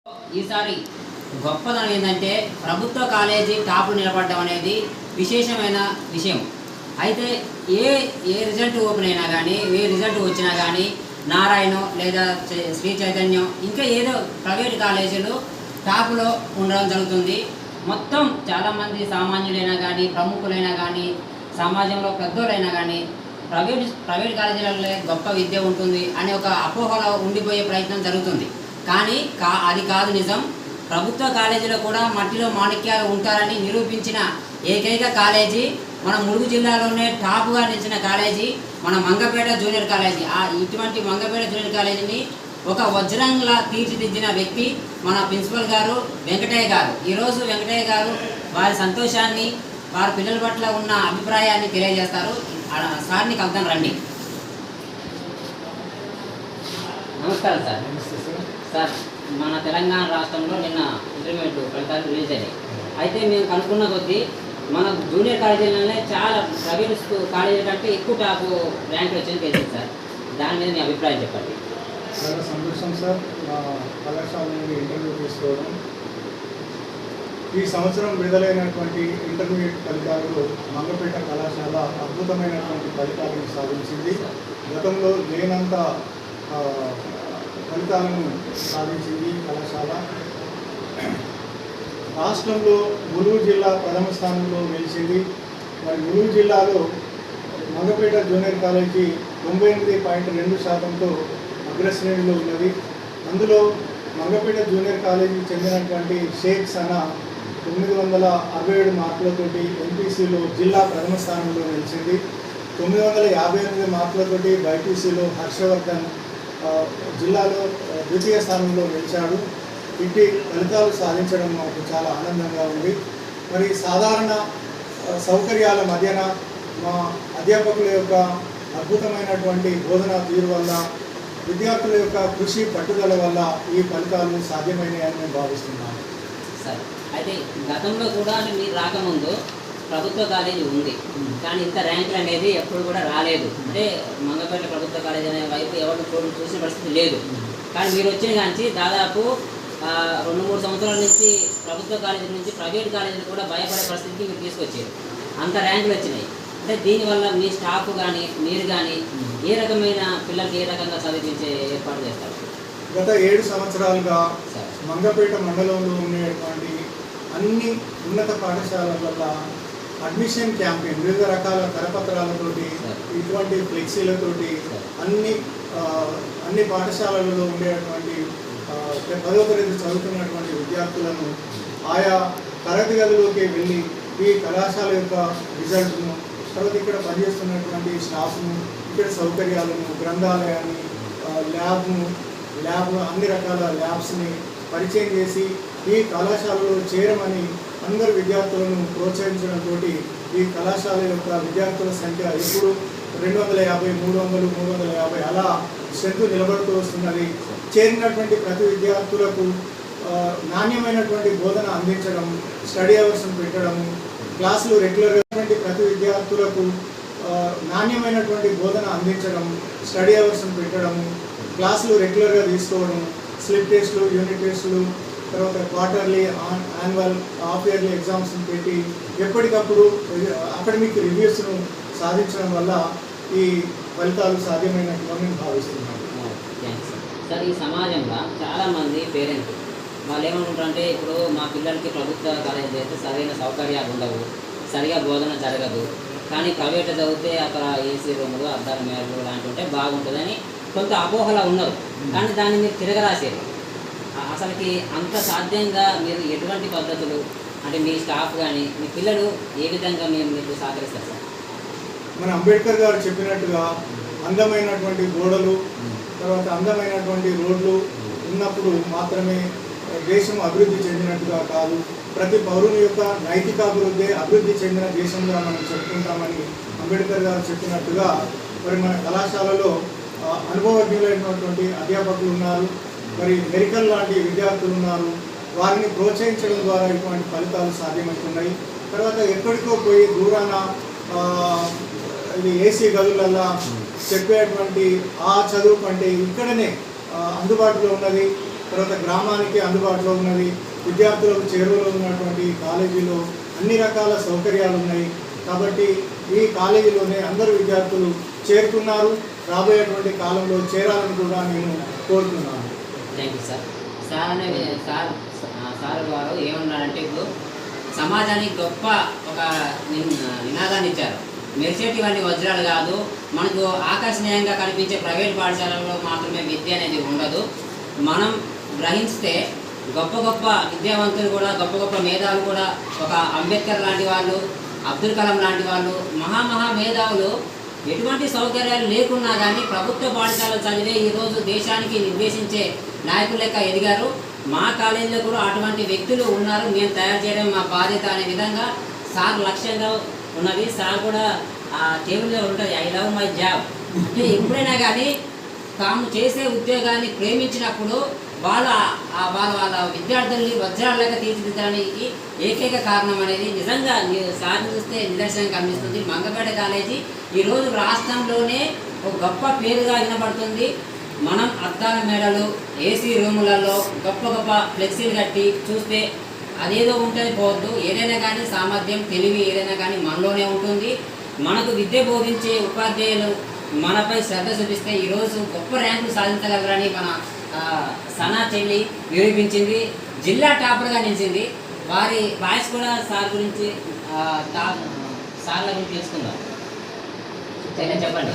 ఈసారి గొప్పదనం ఏంటంటే ప్రభుత్వ కాలేజీ టాప్ నిలబడడం అనేది విశేషమైన విషయం. అయితే ఏ ఏ రిజల్ట్ ఓపెన్ అయినా కానీ, ఏ రిజల్ట్ వచ్చినా కానీ నారాయణ లేదా శ్రీ చైతన్యం ఇంకా ఏదో ప్రైవేట్ కాలేజీలు టాప్లో ఉండడం జరుగుతుంది. మొత్తం చాలామంది సామాన్యులైనా కానీ, ప్రముఖులైనా కానీ, సమాజంలో పెద్దోళ్ళైనా కానీ ప్రైవేట్ కాలేజీలలో గొప్ప విద్య ఉంటుంది అనే ఒక అపోహలో ఉండిపోయే ప్రయత్నం జరుగుతుంది. కానీ అది కాదు నిజం. ప్రభుత్వ కాలేజీలో కూడా మట్టిలో మాణిక్యాలు ఉంటారని నిరూపించిన ఏకైక కాలేజీ మన ములుగు జిల్లాలోనే టాప్గా నిలిచిన కాలేజీ మన మంగపేట జూనియర్ కాలేజీ. ఇటువంటి మంగపేట జూనియర్ కాలేజీని ఒక వజ్రంలా తీర్చిదిద్దిన వ్యక్తి మన ప్రిన్సిపల్ గారు వెంకటయ్య గారు. ఈరోజు వెంకటయ్య గారు వారి సంతోషాన్ని, వారి పిల్లల పట్ల ఉన్న అభిప్రాయాన్ని తెలియజేస్తారు. సార్ని కలుద్దాం రండి. నమస్కారం సార్. సార్, మన తెలంగాణ రాష్ట్రంలో నిన్న ఇంటర్మీడియట్ ఫలితాలు రిలీజ్ అయ్యాయి. అయితే మేము కనుక్కున్న కొద్దీ మన జూనియర్ కాలేజీలనే చాలా ప్రైవేట్ కాలేజీల కంటే ఎక్కువ టాప్ ర్యాంక్ వచ్చింది తెలిసింది సార్. దాని మీద మీ అభిప్రాయం చెప్పండి. చాలా సంతోషం సార్, మా కళాశాల నుండి ఇంటర్వ్యూ తీసుకోవడం. ఈ సంవత్సరం విడుదలైనటువంటి ఇంటర్మీడియట్ ఫలితాలు మంగపేట కళాశాల అద్భుతమైనటువంటి ఫలితాలను సాధించింది. గతంలో లేనంత ఫలితాలను సాధించింది కళాశాల. రాష్ట్రంలో ములుగు జిల్లా ప్రథమ స్థానంలో నిలిచింది. మరి ములుగు జిల్లాలో మంగపేట జూనియర్ కాలేజీ 98.2%తో అగ్రశ్రేణిలో ఉన్నది. అందులో మంగపేట జూనియర్ కాలేజీకి చెందినటువంటి షేక్ సనా 967 మార్కులతోటి ఎంపీసీలో జిల్లా ప్రథమ స్థానంలో నిలిచింది. 958 మార్కులతోటి బైపీసీలో హర్షవర్ధన్ జిల్లాలో ద్వితీయ స్థానంలో నిలిచాడు. ఇట్టి ఫలితాలు సాధించడం మాకు చాలా ఆనందంగా ఉంది. మరి సాధారణ సౌకర్యాల మధ్యన మా అధ్యాపకుల యొక్క అద్భుతమైనటువంటి బోధనా తీరు వల్ల, విద్యార్థుల యొక్క కృషి పట్టుదల వల్ల ఈ ఫలితాలు సాధ్యమైనాయని మేము భావిస్తున్నాము. సార్, అయితే గతంలో కూడా మీరు రాకముందు ప్రభుత్వ కాలేజీ ఉంది, కానీ ఇంత ర్యాంకులు అనేది ఎప్పుడు కూడా రాలేదు. అంటే మంగపేట ప్రభుత్వ కాలేజీ అనే వైపు ఎవరు చూసిన పరిస్థితి లేదు. కానీ మీరు వచ్చిన కానీ దాదాపు 2-3 సంవత్సరాల నుంచి ప్రభుత్వ కాలేజీ నుంచి ప్రైవేట్ కాలేజీలు కూడా భయపడే పరిస్థితికి మీరు తీసుకొచ్చారు. అంత ర్యాంకులు వచ్చినాయి. అంటే దీనివల్ల మీ స్టాఫ్ కానీ, మీరు కానీ ఏ రకమైన పిల్లలకి ఏ రకంగా చదివించే ఏర్పాటు చేస్తారు? గత 7 సంవత్సరాలుగా మంగపేట మండలంలో ఉండేటువంటి అన్ని ఉన్నత పాఠశాలల అడ్మిషన్ క్యాంపెయిన్ వివిధ రకాల కరపత్రాలతోటి, ఇటువంటి ఫ్లెక్సీలతోటి అన్ని పాఠశాలలలో ఉండేటువంటి 10వ తరగతి చదువుతున్నటువంటి విద్యార్థులను ఆయా తరగతి గదిలోకి వెళ్ళి ఈ కళాశాల యొక్క రిజల్ట్ను, తర్వాత ఇక్కడ పనిచేస్తున్నటువంటి స్టాఫ్ను, ఇక్కడ సౌకర్యాలను, గ్రంథాలయాన్ని, ల్యాబ్ అన్ని రకాల ల్యాబ్స్ని పరిచయం చేసి ఈ కళాశాలలో చేరమని అందరు విద్యార్థులను ప్రోత్సహించడంతో ఈ కళాశాల యొక్క విద్యార్థుల సంఖ్య ఇప్పుడు 250, 300, 350 అలా స్ట్రెంత్ నిలబడుతూ వస్తున్నది. చేరినటువంటి ప్రతి విద్యార్థులకు నాణ్యమైనటువంటి బోధన అందించడం, స్టడీ అవర్స్ను పెట్టడము, క్లాసులు రెగ్యులర్గా ప్రతి విద్యార్థులకు నాణ్యమైనటువంటి బోధన అందించడం, స్టడీ అవర్స్ను పెట్టడము, క్లాసులు రెగ్యులర్గా తీసుకోవడం, స్లిప్ టెస్టులు, యూనిట్ టెస్టులు, తర్వాత క్వార్టర్లీ, యాన్యువల్, హాఫ్ ఇయర్లీ ఎగ్జామ్స్ని పెట్టి ఎప్పటికప్పుడు అకాడమిక్ రివ్యూస్ను సాధించడం వల్ల ఈ ఫలితాలు సాధ్యమైనట్టుగా మేము భావిస్తున్నాము. సార్, ఈ సమాజంలో చాలామంది పేరెంట్స్ వాళ్ళు ఏమనుకుంటారంటే, ఇప్పుడు మా పిల్లలకి ప్రభుత్వ కాలేజీ అయితే సరైన సౌకర్యాలు ఉండవు, సరిగా బోధన జరగదు, కానీ ప్రైవేట్ చదివితే అక్కడ ఏసీ రూములు, అద్దాల మేరలు లాంటివి ఉంటే బాగుంటుందని కొంత అపోహలా ఉన్నారు. కానీ దాన్ని మీరు తిరగరాశారు. అసలుకి అంత సాధ్యంగా మీరు ఎటువంటి పద్ధతులు, అంటే మీ స్టాఫ్ కానీ మీ పిల్లలు ఏ విధంగా మీకు సహకరిస్తారు సార్? మన అంబేద్కర్ గారు చెప్పినట్టుగా అందమైనటువంటి గోడలు, తర్వాత అందమైనటువంటి రోడ్లు ఉన్నప్పుడు మాత్రమే దేశం అభివృద్ధి చెందినట్టుగా కాదు, ప్రతి పౌరుని యొక్క నైతికాభివృద్ధి అభివృద్ధి చెందిన దేశంగా మనం చెప్పుకుంటామని అంబేద్కర్ గారు చెప్పినట్టుగా మరి మన కళాశాలలో అనుభవజ్ఞులైనటువంటి అధ్యాపకులు ఉన్నారు, మరి మెడికల్ లాంటి విద్యార్థులు ఉన్నారు. వారిని ప్రోత్సహించడం ద్వారా ఇటువంటి ఫలితాలు సాధ్యమవుతున్నాయి. తర్వాత ఎక్కడికో పోయి దూరాన ఇది ఏసీ గదులల్లా చెప్పేటువంటి ఆ చదువు కంటే ఇక్కడనే అందుబాటులో ఉన్నది. తర్వాత గ్రామానికి అందుబాటులో ఉన్నది, విద్యార్థులకు చేరువలో ఉన్నటువంటి ఈ కాలేజీలో అన్ని రకాల సౌకర్యాలు ఉన్నాయి. కాబట్టి ఈ కాలేజీలోనే అందరు విద్యార్థులు చేరుతున్నారు. రాబోయేటువంటి కాలంలో చేరాలని కూడా నేను కోరుతున్నాను. Thank you sir. సార్ వారు ఏమన్నారంటే ఇప్పుడు సమాజానికి గొప్ప ఒక నినాదాన్ని ఇచ్చారు. మెరిసేటివన్నీ వజ్రాలు కాదు, మనకు ఆకర్షణీయంగా కనిపించే ప్రైవేట్ పాఠశాలల్లో మాత్రమే విద్య అనేది ఉండదు. మనం గ్రహిస్తే గొప్ప గొప్ప విద్యావంతులు కూడా, గొప్ప గొప్ప మేధావులు కూడా, ఒక అంబేద్కర్ లాంటి వాళ్ళు, అబ్దుల్ కలాం లాంటి వాళ్ళు, మహా మేధావులు ఎటువంటి సౌకర్యాలు లేకున్నా కానీ ప్రభుత్వ పాఠశాలలు చదివే ఈరోజు దేశానికి నిర్దేశించే నాయకులు లెక్క ఎదిగారు. మా కాలేజీలో కూడా అటువంటి వ్యక్తులు ఉన్నారు, మేము తయారు చేయడం మా బాధ్యత అనే విధంగా సార్ లక్ష్యంగా ఉన్నది. సార్ కూడా ఆ టేబుల్లో ఉంటుంది, ఐ లవ్ మై జాబ్. అంటే ఎప్పుడైనా కానీ తాము చేసే ఉద్యోగాన్ని ప్రేమించినప్పుడు వాళ్ళ విద్యార్థుల్ని వజ్రాలుగా తీర్చిదిద్దడానికి ఏకైక కారణం అనేది నిజంగా సార్ని చూస్తే నిదర్శనం కనిపిస్తుంది. మంగపేట కాలేజీ ఈరోజు రాష్ట్రంలోనే ఒక గొప్ప పేరుగా వినబడుతుంది. మనం అద్దాల మేడలు, ఏసీ రూములలో గొప్ప గొప్ప ఫ్లెక్సీలు కట్టి చూస్తే అదేదో ఉంటుంది పోవద్దు. ఏదైనా కానీ సామర్థ్యం, తెలివి ఏదైనా కానీ మనలోనే ఉంటుంది. మనకు విద్య బోధించే ఉపాధ్యాయులు మనపై శ్రద్ధ చూపిస్తే ఈరోజు గొప్ప ర్యాంకులు సాధించగలరని మన సనా చెల్లి నిరూపించింది. జిల్లా టాపర్గా నిలిచింది. వారి వాయిస్ కూడా సార్ గురించి సార్ల గురించి తెలుసుకుందాం. చెప్పండి.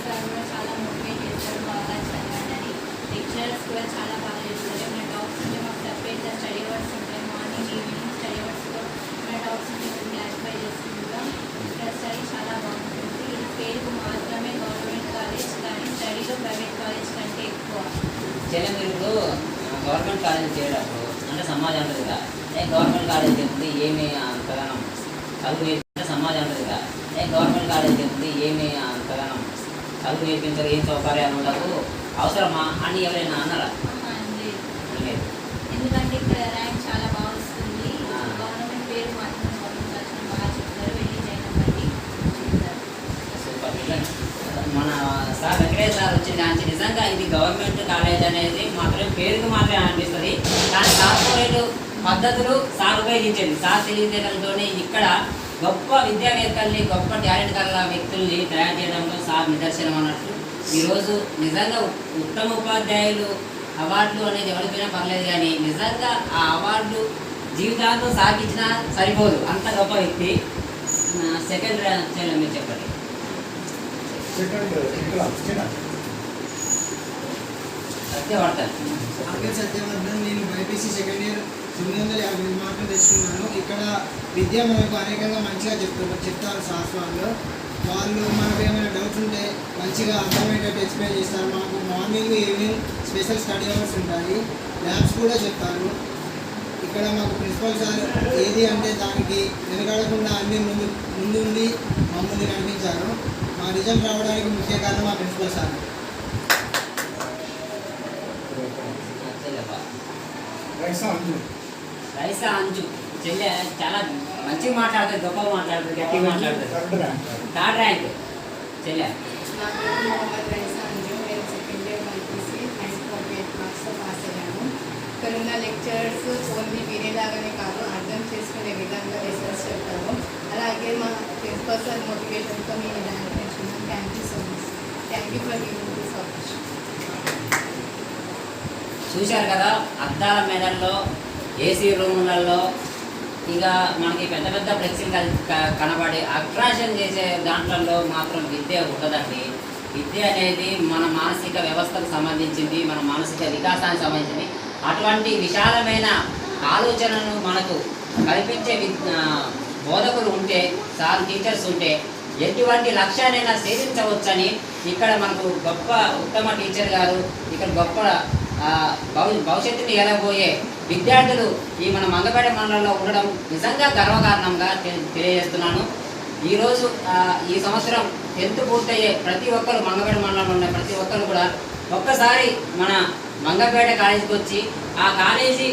సార్ కూడా చాలా మోటివేట్ చేస్తారు, బాగా చదవండి. లెక్చరర్స్ కూడా చాలా బాగా చేస్తారు. మన డౌట్స్ ఉంటే మాకు సపరేట్గా స్టడీ అవర్స్ ఉంటాయి. మార్నింగ్ ఈవినింగ్ స్టడీ అవర్స్లో మన డౌట్స్ ఉంటే క్లారిఫై చేసుకుంటాం. ఇక్కడ స్టడీ చాలా బాగుంటుంది. ఇది పేరుకు మాత్రమే గవర్నమెంట్ కాలేజ్, కానీ స్టడీలో ప్రైవేట్ కాలేజ్ కంటే ఎక్కువ. మీరు ఇప్పుడు గవర్నమెంట్ కాలేజ్ చేయడప్పుడు అంటే సమాజం ఉంటుంది కదా, గవర్నమెంట్ కాలేజ్ చెప్తుంది ఏమి అంతగానం చదువు నేర్పించే సమాజం ఉంటుంది కదా, గవర్నమెంట్ కాలేజ్ చెప్తుంది ఏమి అంతగానం చదువు నేర్పించారు, ఏం సౌకర్యాలు ఉండవు, అవసరమా అని ఎవరైనా అన్నారా? ఎందుకంటే ఇక్కడ ర్యాంక్ చాలా బాగా వస్తుంది. గవర్నమెంట్ పేరు మాత్రం బాగా చెప్తారు. వెళ్ళి చేయడం సూపర్. మన సార్ వెంకటేష్ సార్ వచ్చిన దానికి నిజంగా ఇది గవర్నమెంట్ కాలేజ్ అనేది మాత్రమే పేరుకు మాత్రమే అనిపిస్తుంది. కానీ కార్పొరేట్ పద్ధతులు సార్ ఉపయోగించేది. సార్ తెలివితేటలతోనే ఇక్కడ గొప్ప విద్యావేత్తల్ని, గొప్ప టాలెంట్ గల వ్యక్తుల్ని తయారు చేయడంలో సార్ నిదర్శనం అన్నట్టు. ఈరోజు నిజంగా ఉత్తమ ఉపాధ్యాయులు అవార్డులు అనేది ఎవరికైనా పర్లేదు, కానీ నిజంగా ఆ అవార్డు జీవితాంతం సాగించినా సరిపోదు, అంత గొప్ప వ్యక్తి. సెకండ్ ర్యాంక్ మీరు చెప్పండి. సత్యవర్ధన్. నేను బైపీసీ సెకండ్ ఇయర్ 950 మార్కులు తెచ్చుకున్నాను. ఇక్కడ విద్య మనకు అనేకంగా మంచిగా చెప్తారు సార్స్ వాళ్ళు. మనకు ఏమైనా డౌట్స్ ఉంటే మంచిగా అర్థమయ్యేటట్టు ఎక్స్ప్లెయిన్ చేస్తారు. మాకు morning evening special study hours ఉంటాయి, ల్యాబ్స్ కూడా చెప్తారు. ఇక్కడ మాకు ప్రిన్సిపల్ సార్ ఏది అంటే దానికి వెనకాడకుండా అన్ని ముందుండి మమ్మల్ని నడిపించారు. మా రిజల్ట్ రావడానికి ముఖ్య కారణం మా ప్రిన్సిపల్ సార్. రైసా అంచు చెల్లె చాలా మంచిగా మాట్లాడుతుంది, గొప్పగా మాట్లాడుతుంది, గట్టిగా మాట్లాడుతుంది. థర్డ్ ర్యాంక్ చెల్లె. ఇక్కడ ఉన్న లెక్చరర్స్ ఓన్లీ వినేలాగానే కాదు, అర్థం చేసుకునే విధంగా లెసన్స్ చెప్తారు. అలాగే మా ప్రిన్సిపల్ సార్ మోటివేషన్తో నేను ర్యాంక్ తెచ్చుకున్నాను. Thank you so much. Thank you for giving this opportunity. చూశారు కదా, అద్దాల మెడల్లో, ఏసీ రూములలో, ఇక మనకి పెద్ద పెద్ద ఫ్లెక్సీలు కనబడి అట్రాక్షన్ చేసే దాంట్లో మాత్రం విద్య ఉండదండి. విద్య అనేది మన మానసిక వ్యవస్థకు సంబంధించింది, మన మానసిక వికాసానికి సంబంధించింది. అటువంటి విశాలమైన ఆలోచనను మనకు కల్పించే బోధకులు ఉంటే, సార్ టీచర్స్ ఉంటే ఎటువంటి లక్ష్యాన్నైనా సేధించవచ్చని ఇక్కడ మనకు గొప్ప ఉత్తమ టీచర్ గారు, ఇక్కడ గొప్ప భవిష్యత్తుని ఎలగబోయే విద్యార్థులు ఈ మన మంగపేట మండలంలో ఉండడం నిజంగా గర్వకారణంగా తెలియజేస్తున్నాను. ఈరోజు ఈ సంవత్సరం 10th పూర్తయ్యే ప్రతి ఒక్కరు, మంగపేట మండలంలో ఉన్న ప్రతి ఒక్కరు కూడా ఒక్కసారి మన మంగపేట కాలేజీకి వచ్చి ఆ కాలేజీ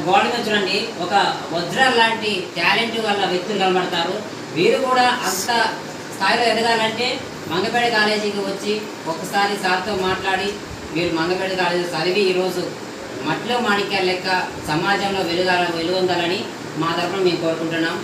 గోడ మీద చూడండి, ఒక వజ్రాల లాంటి టాలెంట్ వల్ల వ్యక్తులు కనబడతారు. వీరు కూడా అంత స్థాయిలో ఎదగాలంటే మంగపేట కాలేజీకి వచ్చి ఒకసారి సార్తో మాట్లాడి మీరు మంగపేట కాలేజీ చదివి ఈరోజు మట్టిలో మాణిక్యాల లెక్క సమాజంలో వెలుగొందాలని మా తరఫున మేము కోరుకుంటున్నాం.